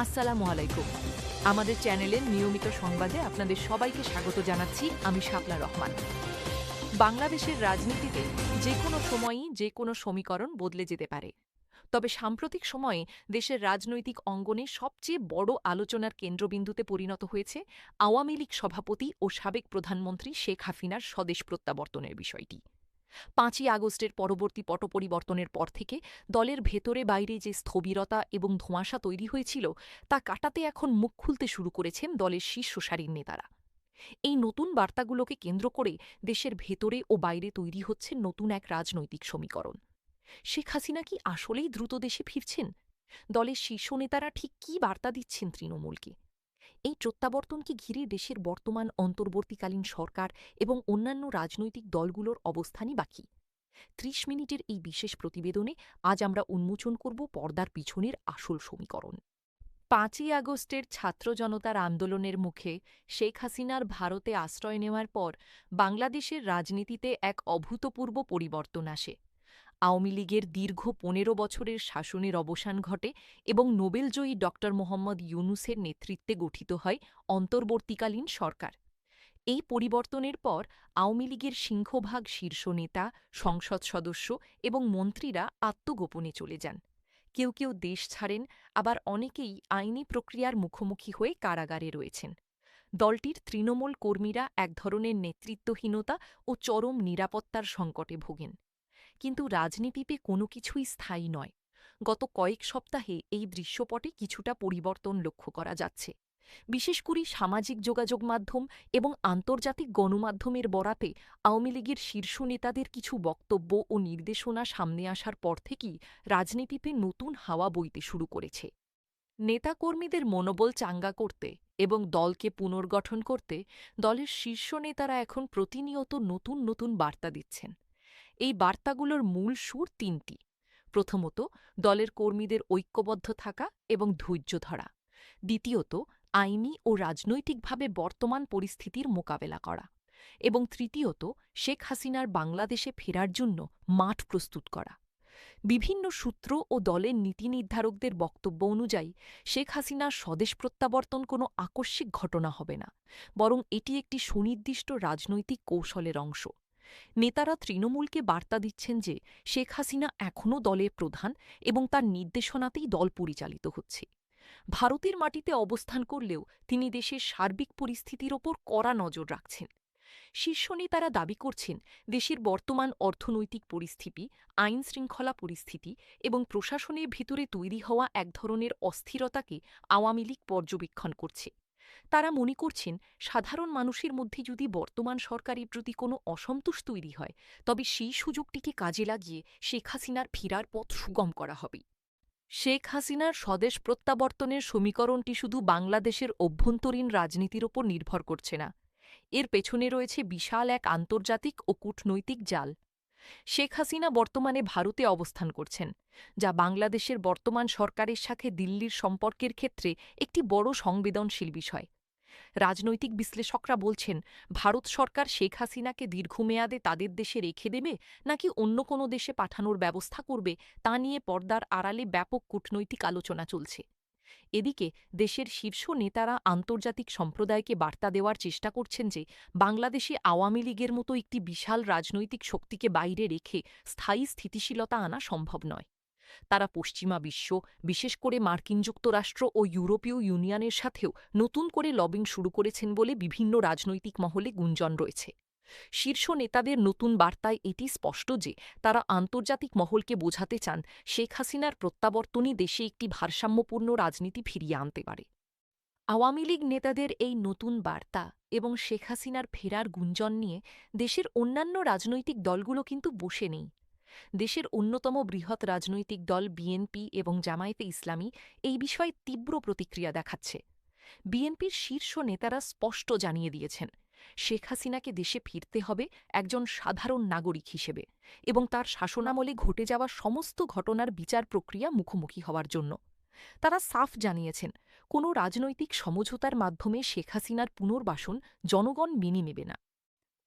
আসসালামু আলাইকুম। আমাদের চ্যানেলের নিয়মিত সংবাদে আপনাদের সবাইকে স্বাগত জানাচ্ছি। আমি শাপলা রহমান। বাংলাদেশের রাজনীতিতে যেকোনো সময়ই যেকোনো সমীকরণ বদলে যেতে পারে। তবে সাম্প্রতিক সময়ে দেশের রাজনৈতিক অঙ্গনে সবচেয়ে বড় আলোচনার কেন্দ্রবিন্দুতে পরিণত হয়েছে আওয়ামী লীগ সভাপতি ও সাবেক প্রধানমন্ত্রী শেখ হাসিনার স্বদেশ প্রত্যাবর্তনের বিষয়টি। ৫ই আগস্টের পরবর্তী পটপরিবর্তনের পর থেকে দলের ভেতরে বাইরে যে স্থবিরতা এবং ধোঁয়াশা তৈরি হয়েছিল তা কাটাতে এখন মুখ খুলতে শুরু করেছেন দলের শীর্ষ সারির নেতারা। এই নতুন বার্তাগুলোকে কেন্দ্র করে দেশের ভেতরে ও বাইরে তৈরি হচ্ছে নতুন এক রাজনৈতিক সমীকরণ। শেখ হাসিনা কি আসলেই দ্রুত দেশে ফিরছেন? দলের শীর্ষ নেতারা ঠিক কী বার্তা দিচ্ছেন তৃণমূলকে? এই প্রত্যাবর্তনকে ঘিরে দেশের বর্তমান অন্তর্বর্তীকালীন সরকার এবং অন্যান্য রাজনৈতিক দলগুলোর অবস্থানই বাকি। ৩০ মিনিটের এই বিশেষ প্রতিবেদনে আজ আমরা উন্মোচন করব পর্দার পিছনের আসল সমীকরণ। ৫ই আগস্টের ছাত্র জনতার আন্দোলনের মুখে শেখ হাসিনার ভারতে আশ্রয় নেওয়ার পর বাংলাদেশের রাজনীতিতে এক অভূতপূর্ব পরিবর্তন আসে। আওয়ামী লীগের দীর্ঘ ১৫ বছরের শাসনের অবসান ঘটে এবং নোবেলজয়ী ড. মোহাম্মদ ইউনূসের নেতৃত্বে গঠিত হয় অন্তর্বর্তীকালীন সরকার। এই পরিবর্তনের পর আওয়ামী লীগের সিংহভাগ শীর্ষ নেতা, সংসদ সদস্য এবং মন্ত্রীরা আত্মগোপনে চলে যান। কেউ কেউ দেশ ছাড়েন, আবার অনেকেই আইনি প্রক্রিয়ার মুখোমুখি হয়ে কারাগারে রয়েছেন। দলটির তৃণমূল কর্মীরা এক ধরনের নেতৃত্বহীনতা ও চরম নিরাপত্তার সংকটে ভোগেন। কিন্তু রাজনীতিতে কোনো কিছুই স্থায়ী নয়। গত কয়েক সপ্তাহে এই দৃশ্যপটে কিছুটা পরিবর্তন লক্ষ্য করা যাচ্ছে। বিশেষ করে সামাজিক যোগাযোগ মাধ্যম এবং আন্তর্জাতিক গণমাধ্যমের বরাতে আওয়ামী লীগের শীর্ষ নেতাদের কিছু বক্তব্য ও নির্দেশনা সামনে আসার পর থেকেই রাজনীতিতে নতুন হাওয়া বইতে শুরু করেছে। নেতাকর্মীদের মনোবল চাঙ্গা করতে এবং দলকে পুনর্গঠন করতে দলের শীর্ষ নেতারা এখন প্রতিনিয়ত নতুন নতুন বার্তা দিচ্ছেন। এই বার্তাগুলোর মূল সুর তিনটি। প্রথমত, দলের কর্মীদের ঐক্যবদ্ধ থাকা এবং ধৈর্য ধরা। দ্বিতীয়ত, আইনি ও রাজনৈতিকভাবে বর্তমান পরিস্থিতির মোকাবেলা করা। এবং তৃতীয়ত, শেখ হাসিনার বাংলাদেশে ফেরার জন্য মাঠ প্রস্তুত করা। বিভিন্ন সূত্র ও দলের নীতি নির্ধারকদের বক্তব্য অনুযায়ী শেখ হাসিনার স্বদেশ প্রত্যাবর্তন কোনো আকস্মিক ঘটনা হবে না, বরং এটি একটি সুনির্দিষ্ট রাজনৈতিক কৌশলের অংশ। নেতারা তৃণমূলকে বার্তা দিচ্ছেন যে শেখ হাসিনা এখনও দলের প্রধান এবং তার নির্দেশনাতেই দল পরিচালিত হচ্ছে। ভারতের মাটিতে অবস্থান করলেও তিনি দেশের সার্বিক পরিস্থিতির ওপর কড়া নজর রাখছেন। শীর্ষ নেতারা দাবি করছেন, দেশের বর্তমান অর্থনৈতিক পরিস্থিতি, আইন শৃঙ্খলা পরিস্থিতি এবং প্রশাসনের ভিতরে তৈরি হওয়া এক ধরনের অস্থিরতাকে আওয়ামী লীগ পর্যবেক্ষণ করছে। তারা মনে করছেন, সাধারণ মানুষের মধ্যে যদি বর্তমান সরকারের প্রতি কোনো অসন্তোষ তৈরি হয়, তবে সেই সুযোগটিকে কাজে লাগিয়ে শেখ হাসিনার ফেরার পথ সুগম করা হবে। শেখ হাসিনার স্বদেশ প্রত্যাবর্তনের সমীকরণটি শুধু বাংলাদেশের অভ্যন্তরীণ রাজনীতির ওপর নির্ভর করছে না। এর পেছনে রয়েছে বিশাল এক আন্তর্জাতিক ও কূটনৈতিক জাল। শেখ হাসিনা বর্তমানে ভারতে অবস্থান করছেন, যা বাংলাদেশের বর্তমান সরকারের সাথে দিল্লির সম্পর্কের ক্ষেত্রে একটি বড় সংবেদনশীল বিষয়। রাজনৈতিক বিশ্লেষকরা বলছেন, ভারত সরকার শেখ হাসিনাকে দীর্ঘমেয়াদে তাদের দেশে রেখে দেবে নাকি অন্য কোনো দেশে পাঠানোর ব্যবস্থা করবে, তা নিয়ে পর্দার আড়ালে ব্যাপক কূটনৈতিক আলোচনা চলছে। এদিকে দেশের শীর্ষ নেতারা আন্তর্জাতিক সম্প্রদায়কে বার্তা দেওয়ার চেষ্টা করছেন যে বাংলাদেশে আওয়ামী লীগের মতো একটি বিশাল রাজনৈতিক শক্তিকে বাইরে রেখে স্থায়ী স্থিতিশীলতা আনা সম্ভব নয়। তারা পশ্চিমা বিশ্ব, বিশেষ করে মার্কিন যুক্তরাষ্ট্র ও ইউরোপীয় ইউনিয়নের সাথেও নতুন করে লবিং শুরু করেছেন বলে বিভিন্ন রাজনৈতিক মহলে গুঞ্জন রয়েছে। শীর্ষ নেতাদের নতুন বার্তায় এটি স্পষ্ট যে তারা আন্তর্জাতিক মহলকে বোঝাতে চান, শেখ হাসিনার প্রত্যাবর্তনই দেশে একটি ভারসাম্যপূর্ণ রাজনীতি ফিরিয়ে আনতে পারে। আওয়ামী লীগ নেতাদের এই নতুন বার্তা এবং শেখ হাসিনার ফেরার গুঞ্জন নিয়ে দেশের অন্যান্য রাজনৈতিক দলগুলো কিন্তু বসে নেই। দেশের অন্যতম বৃহৎ রাজনৈতিক দল বিএনপি এবং জামায়াতে ইসলামী এই বিষয়ে তীব্র প্রতিক্রিয়া দেখাচ্ছে। বিএনপির শীর্ষ নেতারা স্পষ্ট জানিয়ে দিয়েছেন, শেখ হাসিনাকে দেশে ফিরতে হবে একজন সাধারণ নাগরিক হিসেবে এবং তার শাসনামলে ঘটে যাওয়া সমস্ত ঘটনার বিচার প্রক্রিয়া মুখোমুখি হওয়ার জন্য। তারা সাফ জানিয়েছেন, কোনো রাজনৈতিক সমঝোতার মাধ্যমে শেখ হাসিনার পুনর্বাসন জনগণ মেনে নেবে না।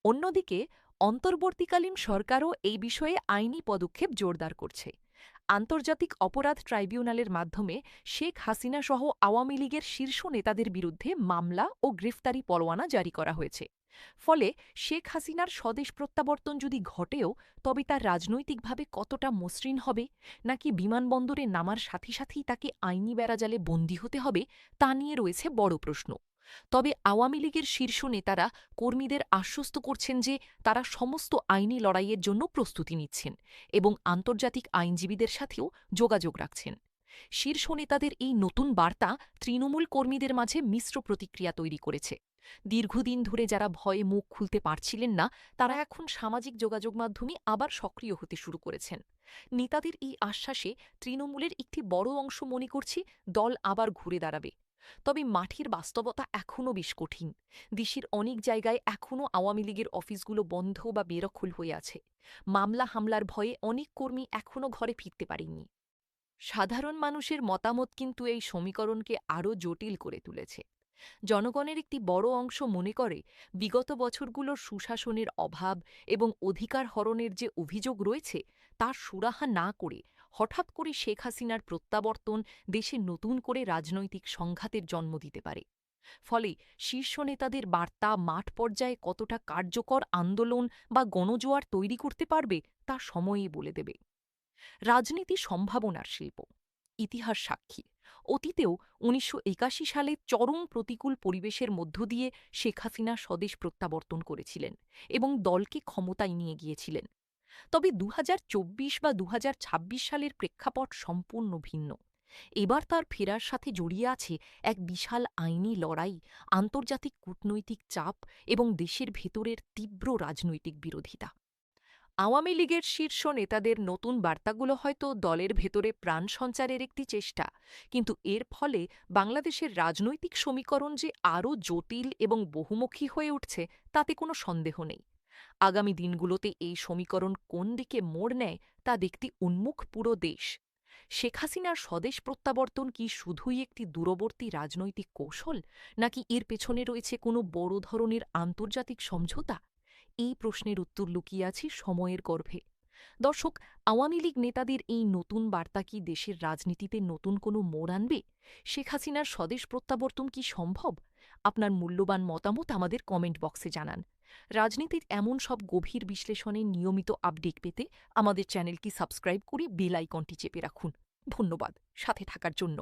অন্যদিকে অন্তর্বর্তীকালীন সরকারও এই বিষয়ে আইনি পদক্ষেপ জোরদার করছে। আন্তর্জাতিক অপরাধ ট্রাইব্যুনালের মাধ্যমে শেখ হাসিনা সহ আওয়ামী লীগের শীর্ষ নেতাদের বিরুদ্ধে মামলা ও গ্রেফতারি পরোয়ানা জারি করা হয়েছে। ফলে শেখ হাসিনার স্বদেশ প্রত্যাবর্তন যদি ঘটেও, তবে তা রাজনৈতিকভাবে কতটা মসৃণ হবে, নাকি বিমানবন্দরে নামার সাথে সাথেই তাকে আইনি বেড়াজালে বন্দী হতে হবে, তা নিয়ে রয়েছে বড় প্রশ্ন। তবে আওয়ামী লীগের শীর্ষ নেতারা কর্মীদের আশ্বস্ত করছেন যে তারা সমস্ত আইনি লড়াইয়ের জন্য প্রস্তুতি নিচ্ছেন এবং আন্তর্জাতিক আইনজীবীদের সাথেও যোগাযোগ রাখছেন। শীর্ষ নেতাদের এই নতুন বার্তা তৃণমূল কর্মীদের মাঝে মিশ্র প্রতিক্রিয়া তৈরি করেছে। দীর্ঘদিন ধরে যারা ভয়ে মুখ খুলতে পারছিলেন না, তারা এখন সামাজিক যোগাযোগ মাধ্যমে আবার সক্রিয় হতে শুরু করেছেন। নেতাদের এই আশ্বাসে তৃণমূলের একটি বড় অংশ মনে করছে দল আবার ঘুরে দাঁড়াবে। তবে মাঠের বাস্তবতা এখনও বেশ কঠিন। দেশের অনেক জায়গায় এখনও আওয়ামী লীগের অফিসগুলো বন্ধ বা বেদখল হয়ে আছে। মামলা হামলার ভয়ে অনেক কর্মী এখনও ঘরে ফিরতে পারেননি। সাধারণ মানুষের মতামত কিন্তু এই সমীকরণকে আরও জটিল করে তুলেছে। জনগণের একটি বড় অংশ মনে করে বিগত বছরগুলোর সুশাসনের অভাব এবং অধিকার হরণের যে অভিযোগ রয়েছে, তার সুরাহা না করে হঠাৎ করে শেখ হাসিনার প্রত্যাবর্তন দেশে নতুন করে রাজনৈতিক সংঘাতের জন্ম দিতে পারে। ফলে শীর্ষ নেতাদের বার্তা মাঠ পর্যায়ে কতটা কার্যকর আন্দোলন বা গণজোয়ার তৈরি করতে পারবে, তা সময়ই বলে দেবে। রাজনীতি সম্ভাবনার শিল্প। ইতিহাস সাক্ষী, অতীতেও ১৯৮১ সালে চরম প্রতিকূল পরিবেশের মধ্য দিয়ে শেখ হাসিনা স্বদেশ প্রত্যাবর্তন করেছিলেন এবং দলকে ক্ষমতায় নিয়ে গিয়েছিলেন। তবে ২০২৪ বা ২০২৬ সালের প্রেক্ষাপট সম্পূর্ণ ভিন্ন। এবার তার ফেরার সাথে জড়িয়ে আছে এক বিশাল আইনি লড়াই, আন্তর্জাতিক কূটনৈতিক চাপ এবং দেশের ভেতরের তীব্র রাজনৈতিক বিরোধিতা। আওয়ামী লীগের শীর্ষ নেতাদের নতুন বার্তাগুলো হয়তো দলের ভেতরে প্রাণ সঞ্চারের একটি চেষ্টা, কিন্তু এর ফলে বাংলাদেশের রাজনৈতিক সমীকরণ যে আরও জটিল এবং বহুমুখী হয়ে উঠছে, তাতে কোনো সন্দেহ নেই। আগামী দিনগুলোতে এই সমীকরণ কোন দিকে মোড় নেয়, তা দেখতে উন্মুখ পুরো দেশ। শেখ হাসিনার স্বদেশ প্রত্যাবর্তন কি শুধুই একটি দূরবর্তী রাজনৈতিক কৌশল, নাকি এর পেছনে রয়েছে কোনো বড় ধরনের আন্তর্জাতিক সমঝোতা? এই প্রশ্নের উত্তর লুকিয়ে আছে সময়ের গর্ভে। দর্শক, আওয়ামী লীগ নেতাদের এই নতুন বার্তা কি দেশের রাজনীতিতে নতুন কোনো মোড় আনবে? শেখ হাসিনার স্বদেশ প্রত্যাবর্তন কি সম্ভব? আপনার মূল্যবান মতামত আমাদের কমেন্ট বক্সে জানান। রাজনীতির এমন সব গভীর বিশ্লেষণে নিয়মিত আপডেট পেতে আমাদের চ্যানেলটি সাবস্ক্রাইব করে বেল আইকনটি চেপে রাখুন। ধন্যবাদ সাথে থাকার জন্য।